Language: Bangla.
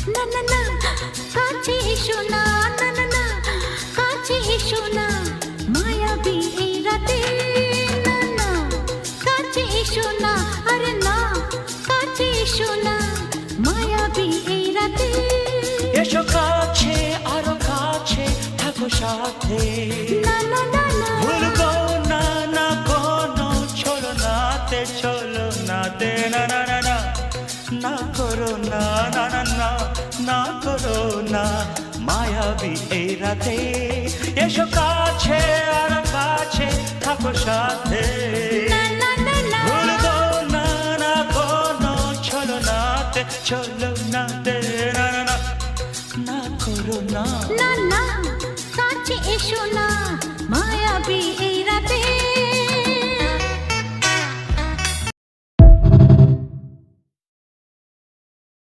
না না না কাছে এসো না, না না না কাছে এসো না, মায়াবী এই রাতে, না না কাছে এসো না, আরে না কাছে এসো না, মায়াবী এই রাতে। এসো কাছে আরো কাছে থাকো সাথে, না না না না ভুলবো না না কোনো চলো নাতে, চলো নাতে, না না না না না করো না, না না না না করো না, মায়াবী এই রাতে। এসো কাছে আর কাছে থাকো সাথে, না না না না ভুলবো না না কোনো চলো নাতে, চলো নাতে, না না না না করো না। না না কাছে এসো না, মায়াবী